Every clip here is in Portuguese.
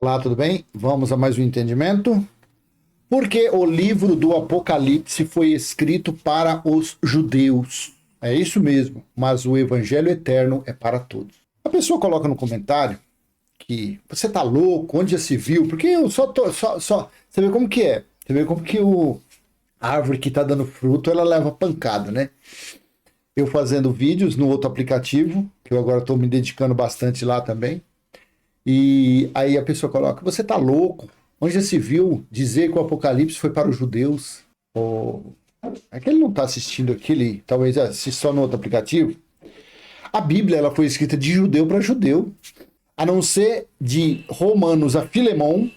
Olá, tudo bem? Vamos a mais um entendimento. Porque o livro do Apocalipse foi escrito para os judeus. É isso mesmo, mas o evangelho eterno é para todos. A pessoa coloca no comentário que você tá louco, onde já se viu? Porque eu só. Você vê como que é. Você vê como que a árvore que tá dando fruto, ela leva pancada, né? Eu fazendo vídeos no outro aplicativo, que eu agora estou me dedicando bastante lá também. E aí a pessoa coloca, você tá louco? Onde já se viu dizer que o Apocalipse foi para os judeus? É que ele não está assistindo aquele, talvez assista só no outro aplicativo. A Bíblia ela foi escrita de judeu para judeu, a não ser de Romanos a Filemão,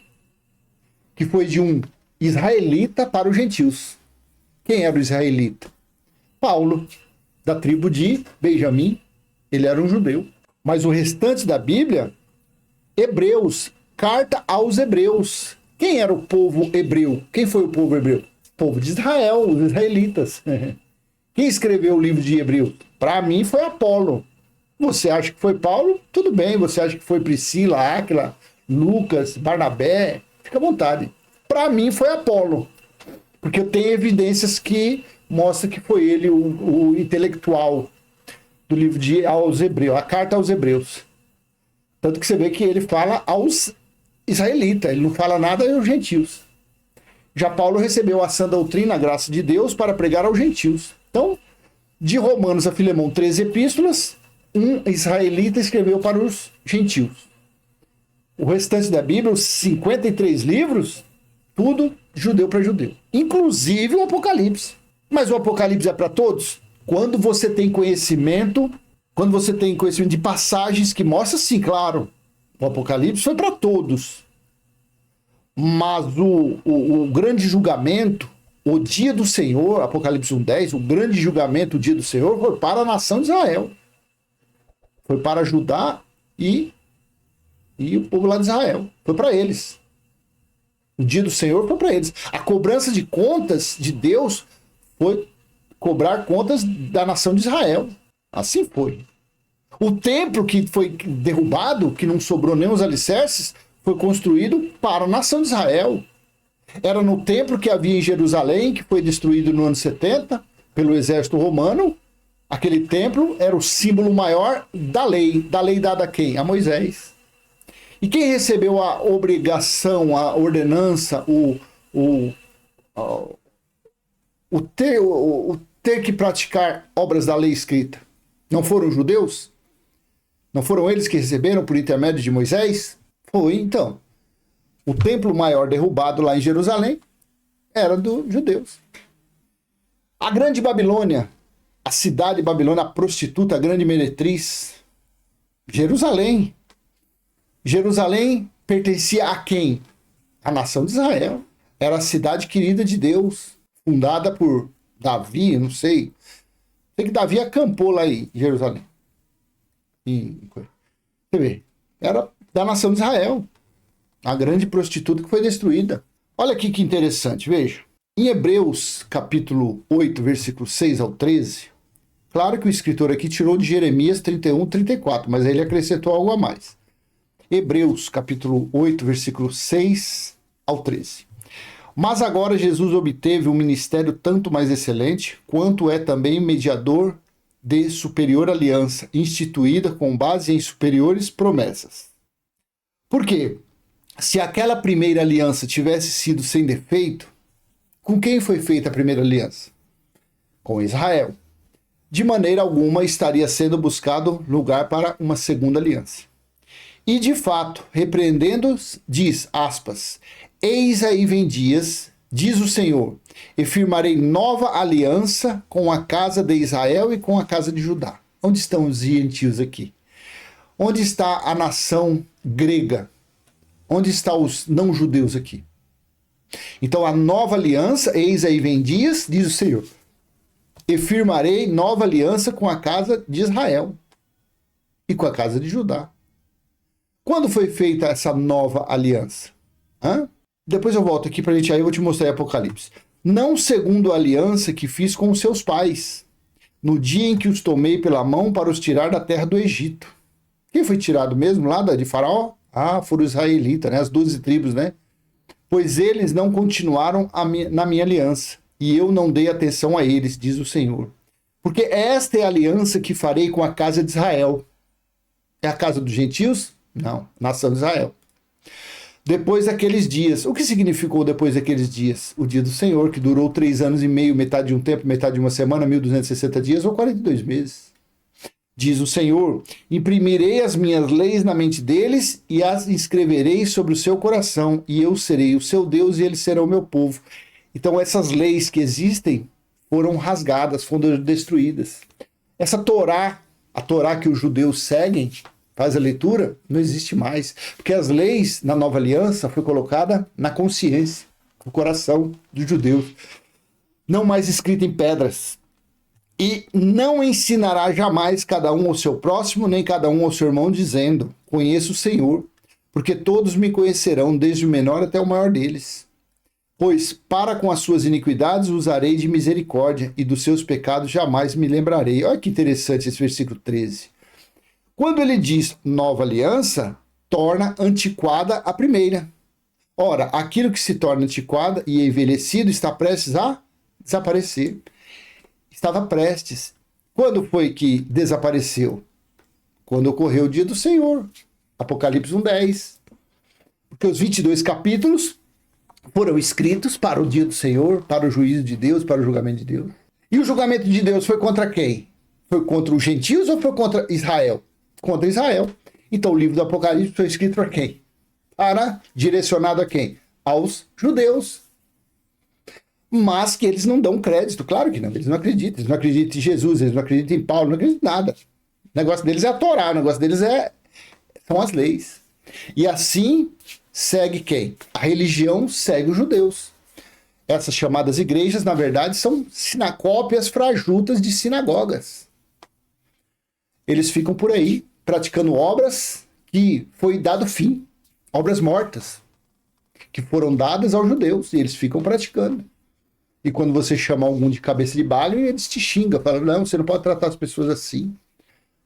que foi de um israelita para os gentios. Quem era o israelita? Paulo, da tribo de Benjamim. Ele era um judeu. Mas o restante da Bíblia, Hebreus, carta aos Hebreus. Quem era o povo hebreu? Quem foi o povo hebreu? O povo de Israel, os israelitas. Quem escreveu o livro de Hebreus? Para mim foi Apolo. Você acha que foi Paulo? Tudo bem. Você acha que foi Priscila, Áquila, Lucas, Barnabé? Fica à vontade. Para mim foi Apolo. Porque eu tenho evidências que mostram que foi ele o intelectual do livro aos Hebreus, a carta aos Hebreus. Tanto que você vê que ele fala aos israelitas, ele não fala nada aos gentios. Já Paulo recebeu a sã doutrina, a graça de Deus, para pregar aos gentios. Então, de Romanos a Filemão, 13 epístolas, um israelita escreveu para os gentios. O restante da Bíblia, os 53 livros, tudo judeu para judeu. Inclusive o Apocalipse. Mas o Apocalipse é para todos? Quando você tem conhecimento de passagens que mostram, sim, claro, o Apocalipse foi para todos. Mas o grande julgamento, o dia do Senhor, Apocalipse 1:10, o grande julgamento, o dia do Senhor, foi para a nação de Israel. Foi para Judá e o povo lá de Israel. Foi para eles. O dia do Senhor foi para eles. A cobrança de contas de Deus foi cobrar contas da nação de Israel. Assim foi. O templo que foi derrubado, que não sobrou nem os alicerces, foi construído para a nação de Israel. Era no templo que havia em Jerusalém, que foi destruído no ano 70 pelo exército romano. Aquele templo era o símbolo maior da lei dada a quem? A Moisés. E quem recebeu a obrigação, a ordenança, ter que praticar obras da lei escrita? Não foram os judeus? Não foram eles que receberam por intermédio de Moisés? Foi, então. O templo maior derrubado lá em Jerusalém era dos judeus. A grande Babilônia, a cidade de Babilônia, a prostituta, a grande meretriz, Jerusalém. Jerusalém pertencia a quem? A nação de Israel. Era a cidade querida de Deus, fundada por Davi, não sei. Sei que Davi acampou lá em Jerusalém. Você vê, era da nação de Israel. A grande prostituta que foi destruída. Olha aqui que interessante, veja. Em Hebreus, capítulo 8, versículo 6 ao 13, claro que o escritor aqui tirou de Jeremias 31, 34, mas aí ele acrescentou algo a mais. Hebreus, capítulo 8, versículo 6 ao 13. Mas agora Jesus obteve um ministério tanto mais excelente, quanto é também mediador de superior aliança, instituída com base em superiores promessas. Por quê? Se aquela primeira aliança tivesse sido sem defeito, com quem foi feita a primeira aliança? Com Israel. De maneira alguma estaria sendo buscado lugar para uma segunda aliança. E de fato, repreendendo-os, diz, aspas, eis aí vem dias, diz o Senhor, e firmarei nova aliança com a casa de Israel e com a casa de Judá. Onde estão os gentios aqui? Onde está a nação grega? Onde estão os não-judeus aqui? Então a nova aliança, eis aí vem dias, diz o Senhor, e firmarei nova aliança com a casa de Israel e com a casa de Judá. Quando foi feita essa nova aliança? Depois eu volto aqui para a gente, aí eu vou te mostrar em Apocalipse. Não segundo a aliança que fiz com os seus pais, no dia em que os tomei pela mão para os tirar da terra do Egito. Quem foi tirado mesmo lá de Faraó? Ah, foram os israelitas, né? As 12 tribos, né? Pois eles não continuaram na minha aliança, e eu não dei atenção a eles, diz o Senhor. Porque esta é a aliança que farei com a casa de Israel. É a casa dos gentios? Não, nação de Israel. Depois daqueles dias. O que significou depois daqueles dias? O dia do Senhor, que durou 3 anos e meio, metade de um tempo, metade de uma semana, 1260 dias ou 42 meses. Diz o Senhor: imprimirei as minhas leis na mente deles e as escreverei sobre o seu coração, e eu serei o seu Deus e eles serão o meu povo. Então essas leis que existem foram rasgadas, foram destruídas. Essa Torá, a Torá que os judeus seguem, faz a leitura, não existe mais. Porque as leis na nova aliança foi colocada na consciência, no coração dos judeus. Não mais escrita em pedras. E não ensinará jamais cada um ao seu próximo, nem cada um ao seu irmão, dizendo: conheço o Senhor, porque todos me conhecerão, desde o menor até o maior deles. Pois para com as suas iniquidades usarei de misericórdia, e dos seus pecados jamais me lembrarei. Olha que interessante esse versículo 13. Quando ele diz nova aliança, torna antiquada a primeira. Ora, aquilo que se torna antiquada e envelhecido está prestes a desaparecer. Estava prestes. Quando foi que desapareceu? Quando ocorreu o dia do Senhor. Apocalipse 1:10. Porque os 22 capítulos foram escritos para o dia do Senhor, para o juízo de Deus, para o julgamento de Deus. E o julgamento de Deus foi contra quem? Foi contra os gentios ou foi contra Israel? Contra Israel. Então o livro do Apocalipse foi escrito para quem? Direcionado a quem? Aos judeus. Mas que eles não dão crédito, claro que não, eles não acreditam em Jesus, eles não acreditam em Paulo, não acreditam em nada. O negócio deles é a Torá, o negócio deles são as leis. E assim segue quem? A religião segue os judeus. Essas chamadas igrejas, na verdade, são cópias frajutas de sinagogas. Eles ficam por aí praticando obras que foi dado fim, obras mortas, que foram dadas aos judeus, e eles ficam praticando. E quando você chama algum de cabeça de bagre, eles te xingam, falam: não, você não pode tratar as pessoas assim,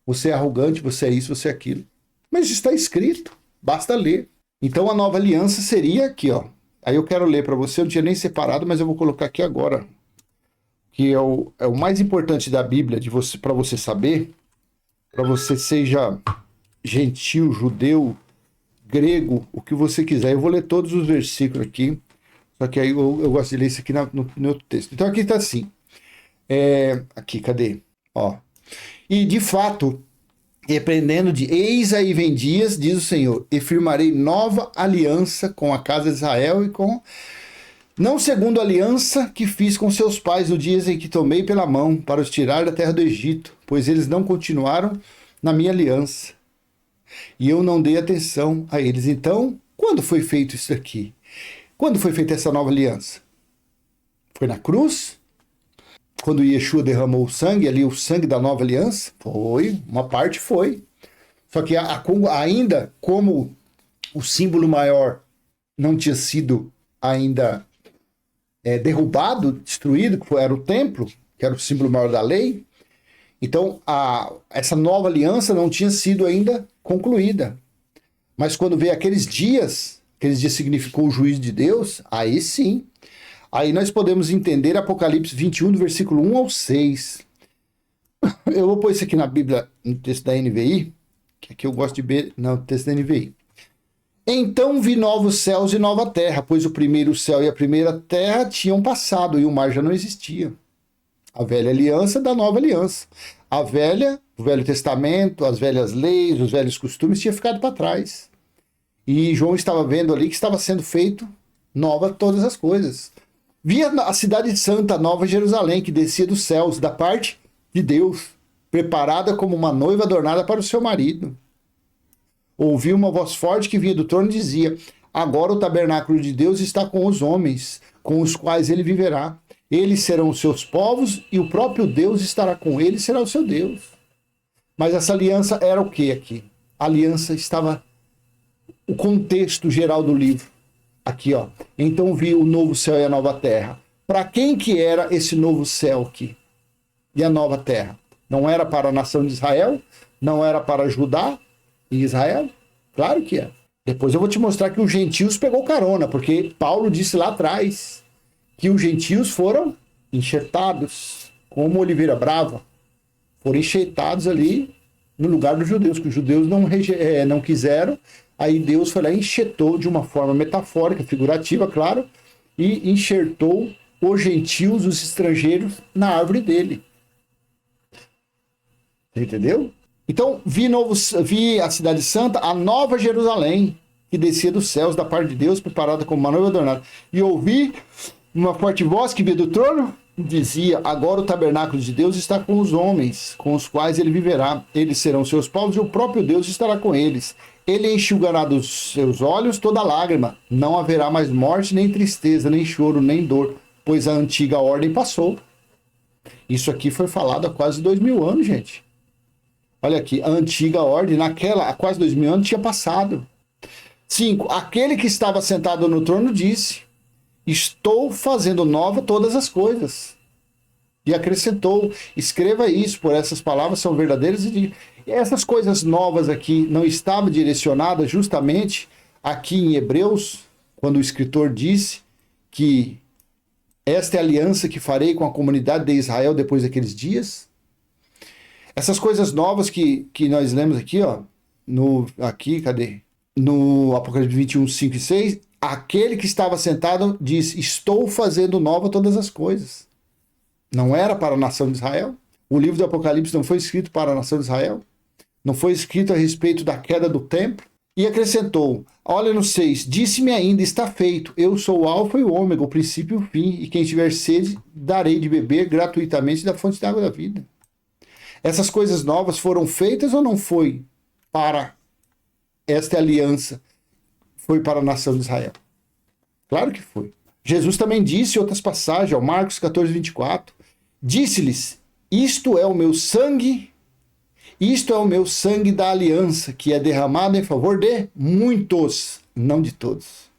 você é arrogante, você é isso, você é aquilo. Mas isso está escrito, basta ler. Então a nova aliança seria aqui, ó. Aí eu quero ler para você, eu não tinha nem separado, mas eu vou colocar aqui agora, que é o mais importante da Bíblia para você saber, para você seja gentil, judeu, grego, o que você quiser. Eu vou ler todos os versículos aqui, só que aí eu gosto de ler isso aqui no outro texto. Então aqui está assim. Aqui, cadê? Ó. E de fato, repreendendo de eis aí vem dias, diz o Senhor, e firmarei nova aliança com a casa de Israel e com... não segundo a aliança que fiz com seus pais no dia em que tomei pela mão para os tirar da terra do Egito, pois eles não continuaram na minha aliança. E eu não dei atenção a eles. Então, quando foi feito isso aqui? Quando foi feita essa nova aliança? Foi na cruz? Quando Yeshua derramou o sangue, ali o sangue da nova aliança? Foi, uma parte foi. Só que ainda, como o símbolo maior não tinha sido ainda derrubado, destruído, que era o templo, que era o símbolo maior da lei, então essa nova aliança não tinha sido ainda concluída. Mas quando veio aqueles dias significou o juízo de Deus, aí sim. Aí nós podemos entender Apocalipse 21, do versículo 1 ao 6. Eu vou pôr isso aqui na Bíblia, no texto da NVI, que aqui eu gosto de ver, no texto da NVI. Então vi novos céus e nova terra, pois o primeiro céu e a primeira terra tinham passado e o mar já não existia. A velha aliança da nova aliança. O Velho Testamento, as velhas leis, os velhos costumes tinham ficado para trás. E João estava vendo ali que estava sendo feito nova todas as coisas. Via a cidade santa, Nova Jerusalém, que descia dos céus, da parte de Deus, preparada como uma noiva adornada para o seu marido. Ouvi uma voz forte que vinha do trono e dizia: agora o tabernáculo de Deus está com os homens, com os quais ele viverá. Eles serão os seus povos e o próprio Deus estará com eles, será o seu Deus. Mas essa aliança era o que aqui? A aliança estava... o contexto geral do livro. Aqui, ó. Então vi o novo céu e a nova terra. Para quem que era esse novo céu aqui? E a nova terra? Não era para a nação de Israel? Não era para Judá e Israel? Claro que é. Depois eu vou te mostrar que os gentios pegou carona, porque Paulo disse lá atrás que os gentios foram enxertados, como oliveira brava, foram enxertados ali no lugar dos judeus, que os judeus não quiseram, aí Deus foi lá e enxertou de uma forma metafórica, figurativa, claro, e enxertou os gentios, os estrangeiros, na árvore dele. Entendeu? Então, vi a cidade santa, a nova Jerusalém, que descia dos céus da parte de Deus, preparada como uma noiva adornada. E ouvi uma forte voz que veio do trono, dizia: agora o tabernáculo de Deus está com os homens, com os quais ele viverá. Eles serão seus povos e o próprio Deus estará com eles. Ele enxugará dos seus olhos toda lágrima. Não haverá mais morte, nem tristeza, nem choro, nem dor, pois a antiga ordem passou. Isso aqui foi falado há quase 2000 anos, gente. Olha aqui, a antiga ordem, há quase 2000 anos, tinha passado. 5. Aquele que estava sentado no trono disse: estou fazendo nova todas as coisas. E acrescentou: escreva isso, por essas palavras são verdadeiras. E essas coisas novas aqui não estavam direcionadas justamente aqui em Hebreus, quando o escritor disse que esta é a aliança que farei com a comunidade de Israel depois daqueles dias? Essas coisas novas que nós lemos aqui, ó, cadê? No Apocalipse 21, 5 e 6, aquele que estava sentado diz: estou fazendo nova todas as coisas. Não era para a nação de Israel? O livro do Apocalipse não foi escrito para a nação de Israel? Não foi escrito a respeito da queda do templo? E acrescentou: olha no 6, disse-me ainda, está feito, eu sou o alfa e o ômega, o princípio e o fim, e quem tiver sede, darei de beber gratuitamente da fonte da água da vida. Essas coisas novas foram feitas ou não foi para esta aliança? Foi para a nação de Israel? Claro que foi. Jesus também disse em outras passagens, ó, Marcos 14, 24, disse-lhes: isto é o meu sangue da aliança, que é derramado em favor de muitos, não de todos.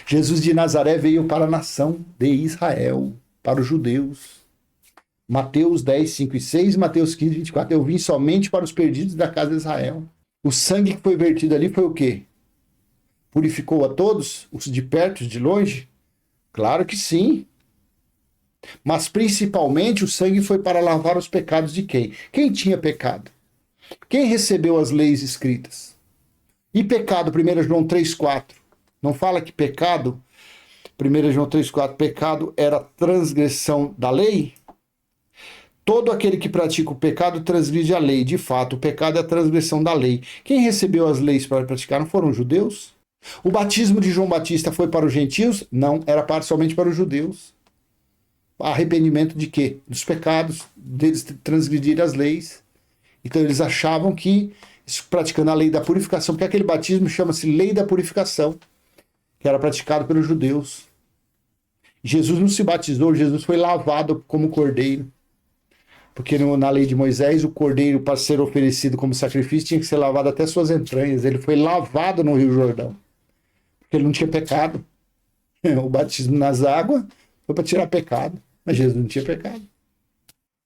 Jesus de Nazaré veio para a nação de Israel, para os judeus. Mateus 10, 5 e 6, Mateus 15, 24. Eu vim somente para os perdidos da casa de Israel. O sangue que foi vertido ali foi o quê? Purificou a todos? Os de perto, os de longe? Claro que sim. Mas principalmente o sangue foi para lavar os pecados de quem? Quem tinha pecado? Quem recebeu as leis escritas? E pecado, 1 João 3, 4. Não fala que pecado, 1 João 3, 4, pecado era transgressão da lei? Todo aquele que pratica o pecado transgride a lei. De fato, o pecado é a transgressão da lei. Quem recebeu as leis para praticar não foram os judeus? O batismo de João Batista foi para os gentios? Não, era somente para os judeus. Arrependimento de quê? Dos pecados, deles transgredir as leis. Então eles achavam que, praticando a lei da purificação, porque aquele batismo chama-se lei da purificação, que era praticado pelos judeus. Jesus não se batizou, Jesus foi lavado como cordeiro. Porque na lei de Moisés, o cordeiro, para ser oferecido como sacrifício, tinha que ser lavado até suas entranhas. Ele foi lavado no Rio Jordão, porque ele não tinha pecado. O batismo nas águas foi para tirar pecado, mas Jesus não tinha pecado.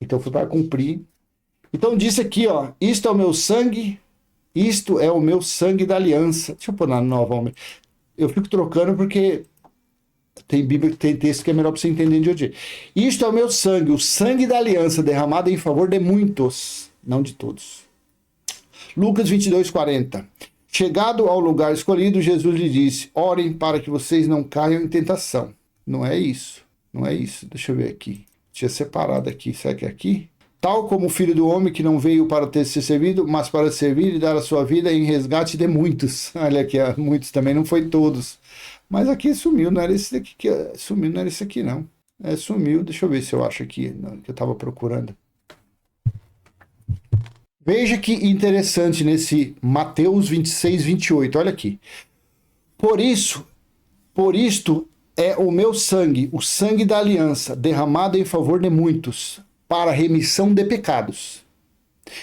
Então foi para cumprir. Então disse aqui, ó, isto é o meu sangue da aliança. Deixa eu pôr na nova. Eu fico trocando porque tem Bíblia que tem texto que é melhor para você entender de hoje. Isto é o meu sangue, o sangue da aliança, derramado em favor de muitos, não de todos. Lucas 22, 40. Chegado ao lugar escolhido, Jesus lhe disse: orem para que vocês não caiam em tentação. Não é isso. Não é isso. Deixa eu ver aqui. Tinha separado aqui. Será que é aqui? Tal como o Filho do Homem, que não veio para ter ser servido, mas para servir e dar a sua vida em resgate de muitos. Olha aqui, muitos também, não foi todos. Mas aqui sumiu, não era esse aqui sumiu, não era esse aqui não. Sumiu, deixa eu ver se eu acho aqui, que eu estava procurando. Veja que interessante nesse Mateus 26, 28, olha aqui. Por isto é o meu sangue, o sangue da aliança, derramado em favor de muitos, para remissão de pecados.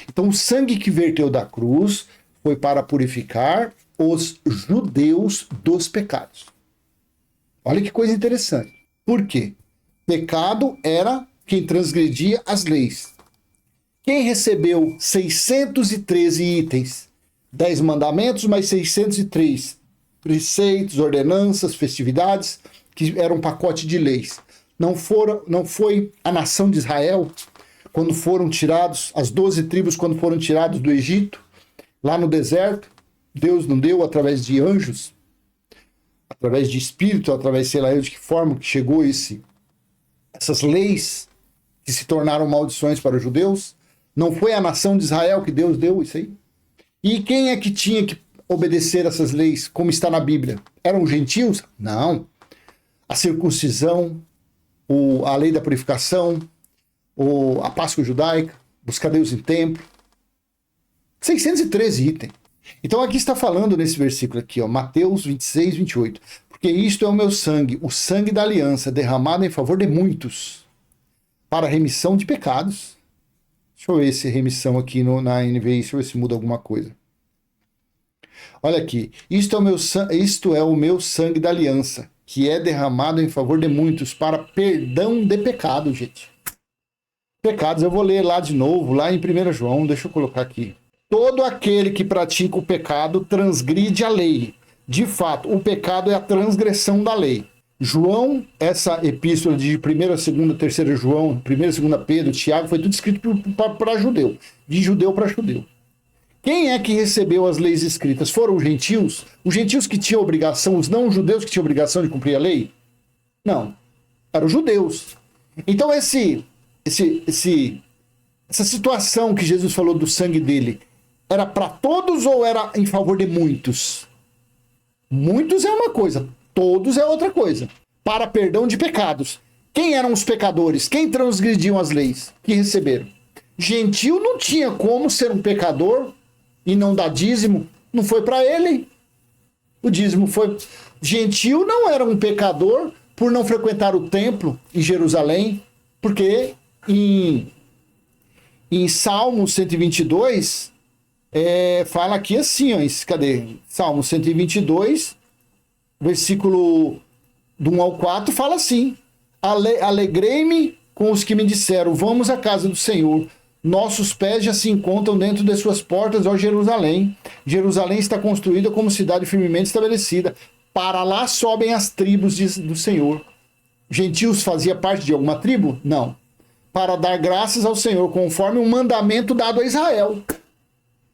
Então o sangue que verteu da cruz foi para purificar os judeus dos pecados. Olha que coisa interessante. Por quê? Pecado era quem transgredia as leis. Quem recebeu 613 itens 10 mandamentos, mais 603 preceitos, ordenanças, festividades, que eram um pacote de leis. Não foi a nação de Israel, quando foram tirados, as 12 tribos, quando foram tirados do Egito, lá no deserto, Deus não deu através de anjos, através de espírito, através, sei lá, de que forma que chegou essas leis que se tornaram maldições para os judeus. Não foi a nação de Israel que Deus deu isso aí? E quem é que tinha que obedecer essas leis, como está na Bíblia? Eram os gentios? Não. A circuncisão, a lei da purificação, a Páscoa judaica, buscar Deus em templo. 613 itens. Então aqui está falando nesse versículo aqui, ó, Mateus 26, 28. Porque isto é o meu sangue, o sangue da aliança, derramado em favor de muitos, para a remissão de pecados. Deixa eu ver se remissão aqui na NVI, deixa eu ver se muda alguma coisa. Olha aqui, isto é o meu sangue da aliança, que é derramado em favor de muitos, para perdão de pecado, gente. Pecados, eu vou ler lá de novo, lá em 1 João, deixa eu colocar aqui. Todo aquele que pratica o pecado transgride a lei. De fato, o pecado é a transgressão da lei. João, essa epístola de 1ª, 2ª, 3ª João, 1ª, 2ª Pedro, Tiago, foi tudo escrito para judeu, de judeu para judeu. Quem é que recebeu as leis escritas? Foram os gentios? Os gentios que tinham obrigação, os não-judeus que tinham obrigação de cumprir a lei? Não, eram os judeus. Então essa situação que Jesus falou do sangue dele, era para todos ou era em favor de muitos? Muitos é uma coisa, todos é outra coisa. Para perdão de pecados. Quem eram os pecadores? Quem transgrediam as leis que receberam? Gentio não tinha como ser um pecador e não dar dízimo. Não foi para ele. O dízimo foi... Gentio não era um pecador por não frequentar o templo em Jerusalém, porque em Salmo 122... fala aqui assim, ó, cadê? Salmo 122, versículo do 1 ao 4, fala assim: Alegrei-me com os que me disseram, vamos à casa do Senhor. Nossos pés já se encontram dentro de suas portas, ó Jerusalém. Jerusalém está construída como cidade firmemente estabelecida. Para lá sobem as tribos do Senhor. Gentios fazia parte de alguma tribo? Não. Para dar graças ao Senhor, conforme um mandamento dado a Israel.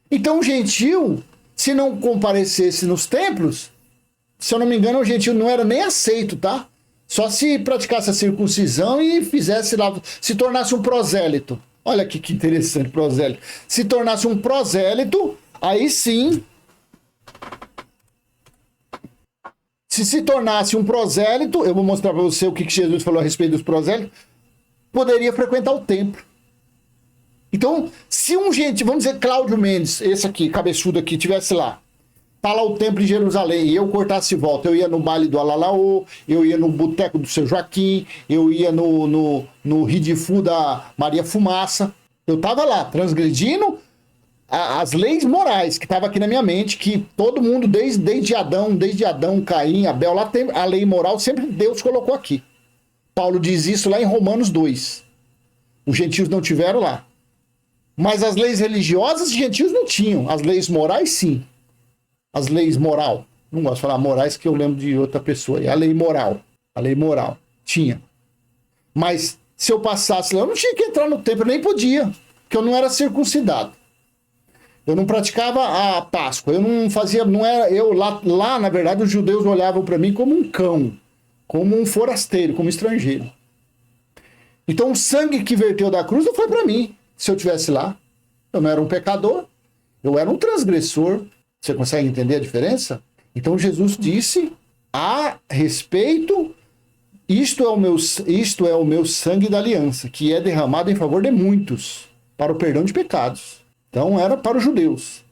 Então o gentio, se não comparecesse nos templos, se eu não me engano, o gentio não era nem aceito, tá? Só se praticasse a circuncisão e fizesse lá, se tornasse um prosélito. Olha aqui que interessante, prosélito. Se tornasse um prosélito, aí sim. Se tornasse um prosélito, eu vou mostrar para você o que Jesus falou a respeito dos prosélitos, poderia frequentar o templo. Então, se um gente, vamos dizer Cláudio Mendes, esse aqui, cabeçudo aqui, tivesse lá, tá lá o templo em Jerusalém, e eu cortasse volta, eu ia no baile do Alalaô, eu ia no boteco do Seu Joaquim, eu ia no Ridifu da Maria Fumaça, eu tava lá, transgredindo as leis morais que tava aqui na minha mente, que todo mundo, desde Adão, Caim, Abel, lá tem a lei moral, sempre Deus colocou aqui. Paulo diz isso lá em Romanos 2. Os gentios não tiveram lá. Mas as leis religiosas, os gentios não tinham. As leis morais, sim. As leis moral. Não gosto de falar morais, que eu lembro de outra pessoa. É a lei moral. A lei moral. Tinha. Mas se eu passasse lá, eu não tinha que entrar no templo, eu nem podia. Porque eu não era circuncidado. Eu não praticava a Páscoa. Eu não fazia... Não era, eu lá, na verdade, os judeus olhavam para mim como um cão. Como um forasteiro, como um estrangeiro. Então o sangue que verteu da cruz não foi para mim. Se eu estivesse lá, eu não era um pecador, eu era um transgressor. Você consegue entender a diferença? Então Jesus disse a respeito, isto é o meu sangue da aliança, que é derramado em favor de muitos, para o perdão de pecados. Então era para os judeus.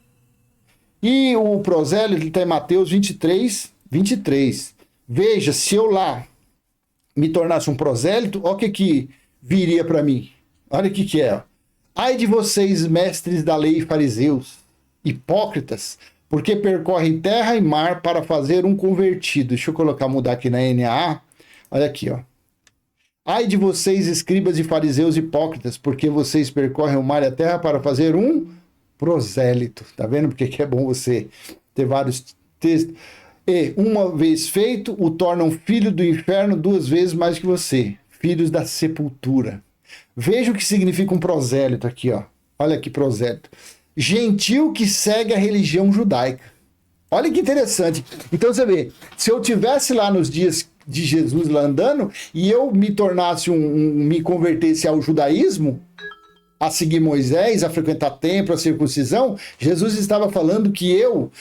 E o prosélito está em Mateus 23, 23. Veja, se eu lá me tornasse um prosélito, olha o que viria para mim. Olha o que é, ó. Ai de vocês, mestres da lei e fariseus, hipócritas, porque percorrem terra e mar para fazer um convertido. Deixa eu mudar aqui na NAA. Olha aqui, ó. Ai de vocês, escribas e fariseus hipócritas, porque vocês percorrem o mar e a terra para fazer um prosélito. Tá vendo porque que é bom você ter vários textos? E, uma vez feito, o tornam filho do inferno 2 vezes mais que você. Filhos da sepultura. Veja o que significa um prosélito aqui, ó. Olha aqui, prosélito. Gentil que segue a religião judaica. Olha que interessante. Então você vê, se eu tivesse lá nos dias de Jesus lá andando e eu me tornasse me convertesse ao judaísmo, a seguir Moisés, a frequentar templo, a circuncisão, Jesus estava falando que eu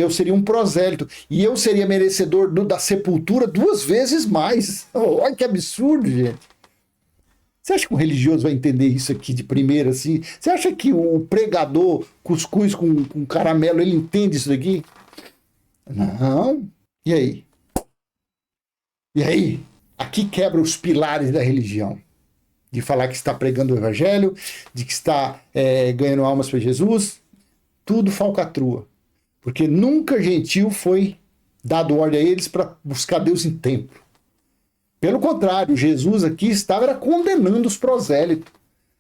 seria um prosélito e eu seria merecedor da sepultura 2 vezes mais. Olha que absurdo, gente. Você acha que um religioso vai entender isso aqui de primeira assim? Você acha que o pregador cuscuz com caramelo, ele entende isso daqui? Não. E aí? E aí? Aqui quebra os pilares da religião. De falar que está pregando o evangelho, de que está ganhando almas para Jesus. Tudo falcatrua. Porque nunca gentil foi dado ordem a eles para buscar Deus em templo. Pelo contrário, Jesus aqui estava condenando os prosélitos.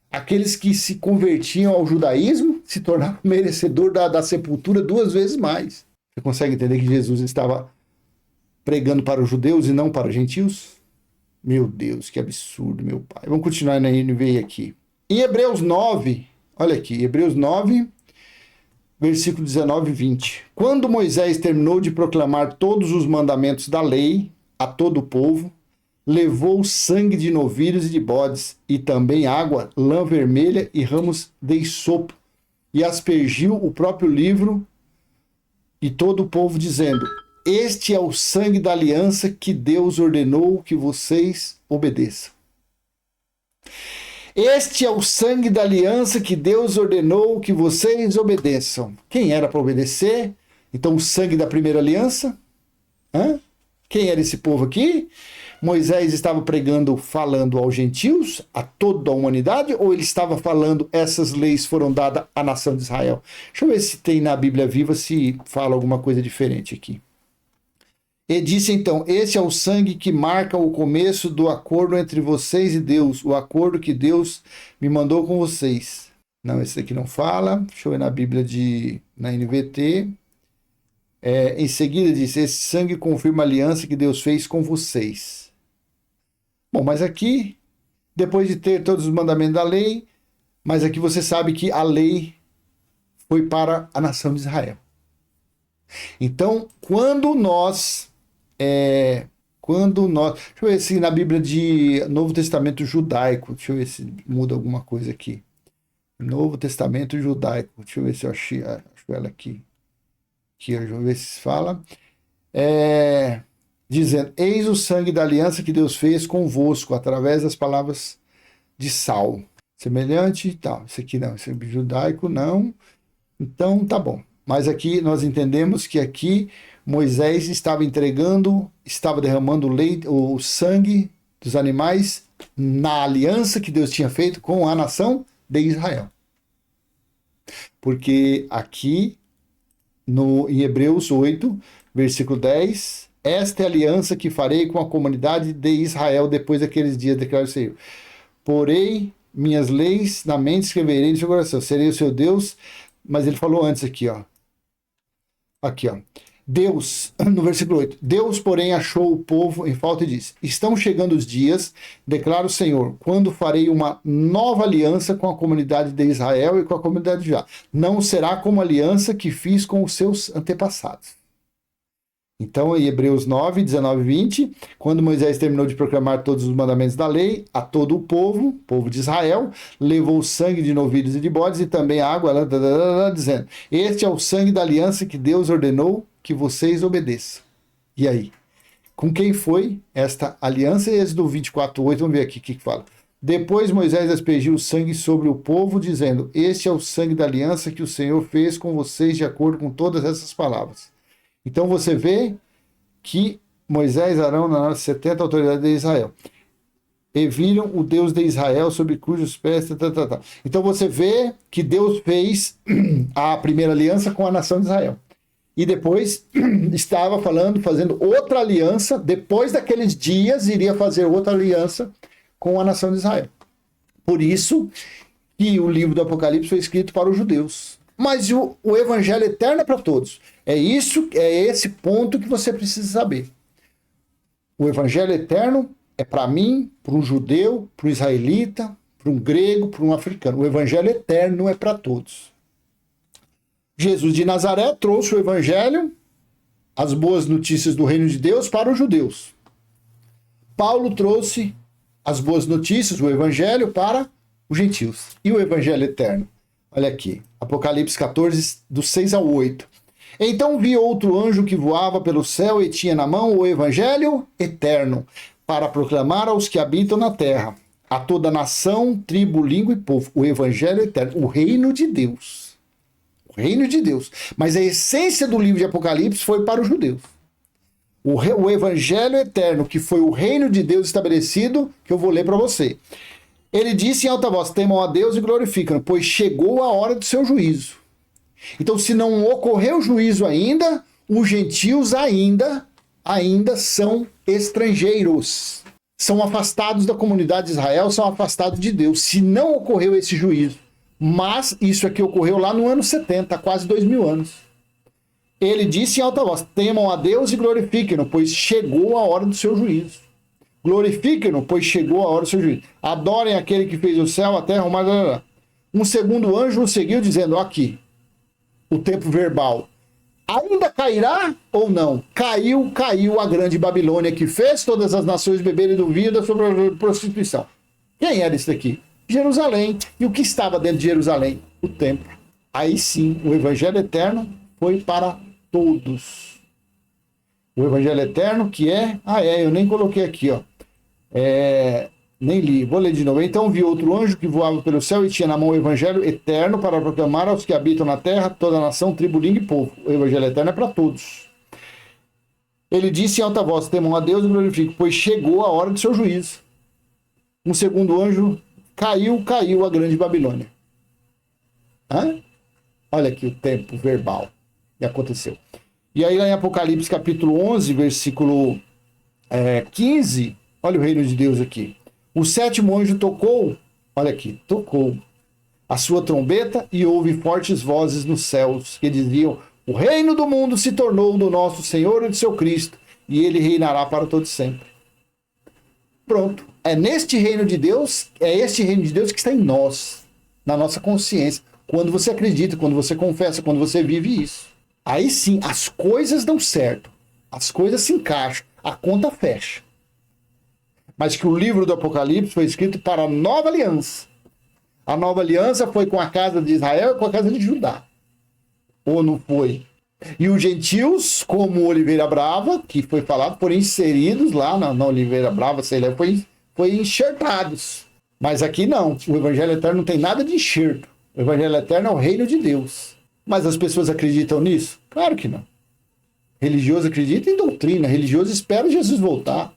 Aqueles que se convertiam ao judaísmo se tornavam merecedor da sepultura 2 vezes mais. Você consegue entender que Jesus estava pregando para os judeus e não para os gentios? Meu Deus, que absurdo, meu pai. Vamos continuar na NVI aqui. Em Hebreus 9, olha aqui, Hebreus 9, versículo 19 e 20. Quando Moisés terminou de proclamar todos os mandamentos da lei a todo o povo, levou sangue de novilhos e de bodes, e também água, lã vermelha e ramos de isopo, e aspergiu o próprio livro e todo o povo, dizendo: este é o sangue da aliança que Deus ordenou que vocês obedeçam. Este é o sangue da aliança que Deus ordenou que vocês obedeçam. Quem era para obedecer? Então, o sangue da primeira aliança? Quem era esse povo aqui? Moisés estava pregando, falando aos gentios, a toda a humanidade, ou ele estava falando, essas leis foram dadas à nação de Israel? Deixa eu ver se tem na Bíblia Viva, se fala alguma coisa diferente aqui. E disse então: este é o sangue que marca o começo do acordo entre vocês e Deus, o acordo que Deus me mandou com vocês. Não, esse aqui não fala. Deixa eu ver na Bíblia na NVT. Em seguida disse: esse sangue confirma a aliança que Deus fez com vocês. Bom, mas aqui, depois de ter todos os mandamentos da lei, mas aqui você sabe que a lei foi para a nação de Israel. Então, quando nós... deixa eu ver se na Bíblia de Novo Testamento judaico, deixa eu ver se muda alguma coisa aqui. Novo Testamento judaico, deixa eu ver se eu acho ela aqui. Aqui, deixa eu ver se fala. Dizendo: eis o sangue da aliança que Deus fez convosco, através das palavras de sal. Semelhante e tal. Isso aqui não, esse é judaico não. Então, tá bom. Mas aqui nós entendemos que aqui Moisés estava derramando o sangue dos animais na aliança que Deus tinha feito com a nação de Israel. Porque aqui, em Hebreus 8, versículo 10, esta é a aliança que farei com a comunidade de Israel depois daqueles dias, declara o Senhor. Porei minhas leis na mente, escreverei no seu coração, serei o seu Deus. Mas ele falou antes aqui, ó. Aqui, ó. Deus, no versículo 8, Deus, porém, achou o povo em falta e disse: estão chegando os dias, declara o Senhor, quando farei uma nova aliança com a comunidade de Israel e com a comunidade de Judá. Não será como a aliança que fiz com os seus antepassados. Então, em Hebreus 9, 19 e 20, quando Moisés terminou de proclamar todos os mandamentos da lei a todo o povo de Israel, levou o sangue de novilhos e de bodes e também a água, dizendo: este é o sangue da aliança que Deus ordenou que vocês obedeçam. E aí? Com quem foi esta aliança? Êxodo 24, 8, vamos ver aqui o que fala. Depois Moisés aspergiu o sangue sobre o povo, dizendo: este é o sangue da aliança que o Senhor fez com vocês de acordo com todas essas palavras. Então você vê que Moisés, Arão, 70 autoridades de Israel, e viram o Deus de Israel sobre cujos pés... Então você vê que Deus fez a primeira aliança com a nação de Israel. E depois estava fazendo outra aliança, depois daqueles dias iria fazer outra aliança com a nação de Israel. Por isso que o livro do Apocalipse foi escrito para os judeus. Mas o evangelho eterno é para todos. É esse ponto que você precisa saber. O evangelho eterno é para mim, para um judeu, para um israelita, para um grego, para um africano. O evangelho eterno é para todos. Jesus de Nazaré trouxe o evangelho, as boas notícias do reino de Deus para os judeus. Paulo trouxe as boas notícias, o evangelho para os gentios. E o evangelho eterno? Olha aqui, Apocalipse 14, do 6 ao 8. Então vi outro anjo que voava pelo céu e tinha na mão o evangelho eterno, para proclamar aos que habitam na terra, a toda nação, tribo, língua e povo, o evangelho eterno, o reino de Deus. O reino de Deus. Mas a essência do livro de Apocalipse foi para os judeus. O evangelho eterno, que foi o reino de Deus estabelecido, que eu vou ler para você. Ele disse em alta voz: temam a Deus e glorificam, pois chegou a hora do seu juízo. Então, se não ocorreu juízo ainda, os gentios ainda são estrangeiros. São afastados da comunidade de Israel, são afastados de Deus. Se não ocorreu esse juízo, mas isso aqui ocorreu lá no ano 70, há quase 2000 anos. Ele disse em alta voz: temam a Deus e glorifiquem-no, pois chegou a hora do seu juízo. Glorifiquem-no, pois chegou a hora do seu juízo. Adorem aquele que fez o céu, a terra, o mar. Um segundo anjo o seguiu, dizendo: aqui, o tempo verbal. Ainda cairá ou não? Caiu a grande Babilônia, que fez todas as nações beberem do vinho da sua prostituição. Quem era isso daqui? Jerusalém. E o que estava dentro de Jerusalém? O templo. Aí sim, o evangelho eterno foi para todos. O evangelho eterno que é... eu nem coloquei aqui, ó. Nem li, vou ler de novo. Então vi outro anjo que voava pelo céu e tinha na mão o evangelho eterno para proclamar aos que habitam na terra, toda a nação, tribo, língua e povo. O evangelho eterno é para todos. Ele disse em alta voz: temam a Deus e glorifiquem, pois chegou a hora do seu juízo. Um segundo anjo caiu a grande Babilônia. Olha aqui o tempo verbal que aconteceu. E aí lá em Apocalipse capítulo 11, versículo 15, olha o reino de Deus aqui. O sétimo anjo tocou a sua trombeta e houve fortes vozes nos céus que diziam: o reino do mundo se tornou do nosso Senhor e do seu Cristo, e ele reinará para todo sempre. Pronto. É este reino de Deus que está em nós, na nossa consciência. Quando você acredita, quando você confessa, quando você vive isso. Aí sim, as coisas dão certo. As coisas se encaixam. A conta fecha. Mas que o livro do Apocalipse foi escrito para a nova aliança. A nova aliança foi com a casa de Israel e com a casa de Judá. Ou não foi? E os gentios, como Oliveira Brava, que foi falado, foram inseridos lá na Oliveira Brava, sei lá, foi enxertados. Mas aqui não. O evangelho eterno não tem nada de enxerto. O evangelho eterno é o reino de Deus. Mas as pessoas acreditam nisso? Claro que não. Religioso acredita em doutrina. Religioso espera Jesus voltar.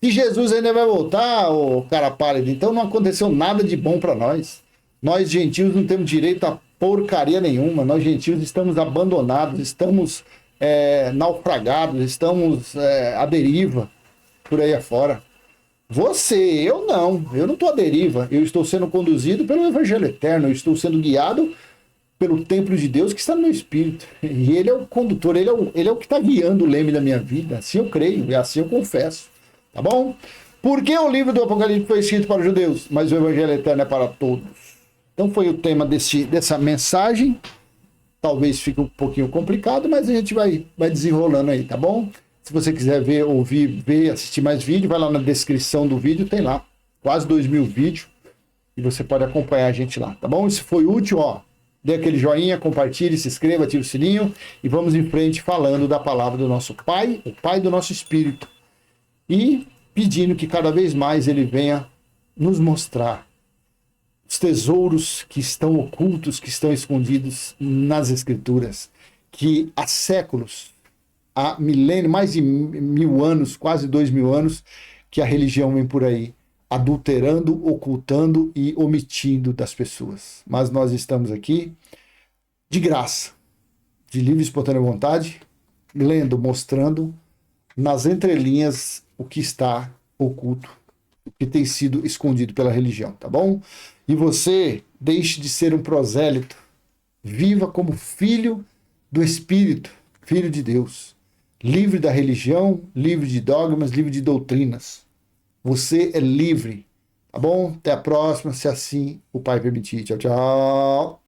Se Jesus ainda vai voltar, o cara pálido, então não aconteceu nada de bom para nós. Nós, gentios, não temos direito a porcaria nenhuma. Nós, gentios, estamos abandonados, estamos naufragados, estamos à deriva por aí afora. Eu não estou à deriva. Eu estou sendo conduzido pelo evangelho eterno, eu estou sendo guiado pelo templo de Deus que está no meu espírito. E ele é o condutor, ele é o que está guiando o leme da minha vida. Assim eu creio, e assim eu confesso. Tá bom? Por que o livro do Apocalipse foi escrito para os judeus, mas o evangelho eterno é para todos? Então foi o tema dessa mensagem. Talvez fique um pouquinho complicado, mas a gente vai desenrolando aí, tá bom? Se você quiser ver, ouvir, assistir mais vídeo, vai lá na descrição do vídeo, tem lá quase 2.000 vídeos e você pode acompanhar a gente lá, tá bom? Se foi útil, dê aquele joinha, compartilhe, se inscreva, ative o sininho e vamos em frente falando da palavra do nosso Pai, o Pai do nosso Espírito. E pedindo que cada vez mais ele venha nos mostrar os tesouros que estão ocultos, que estão escondidos nas Escrituras, que há séculos, há milênios, mais de 1000 anos, quase 2000 anos, que a religião vem por aí, adulterando, ocultando e omitindo das pessoas. Mas nós estamos aqui, de graça, de livre e espontânea vontade, lendo, mostrando, nas entrelinhas, o que está oculto que tem sido escondido pela religião, tá bom? E você deixe de ser um prosélito. Viva como filho do Espírito, filho de Deus. Livre da religião, livre de dogmas, livre de doutrinas. Você é livre, tá bom? Até a próxima, se assim o Pai permitir. Tchau, tchau.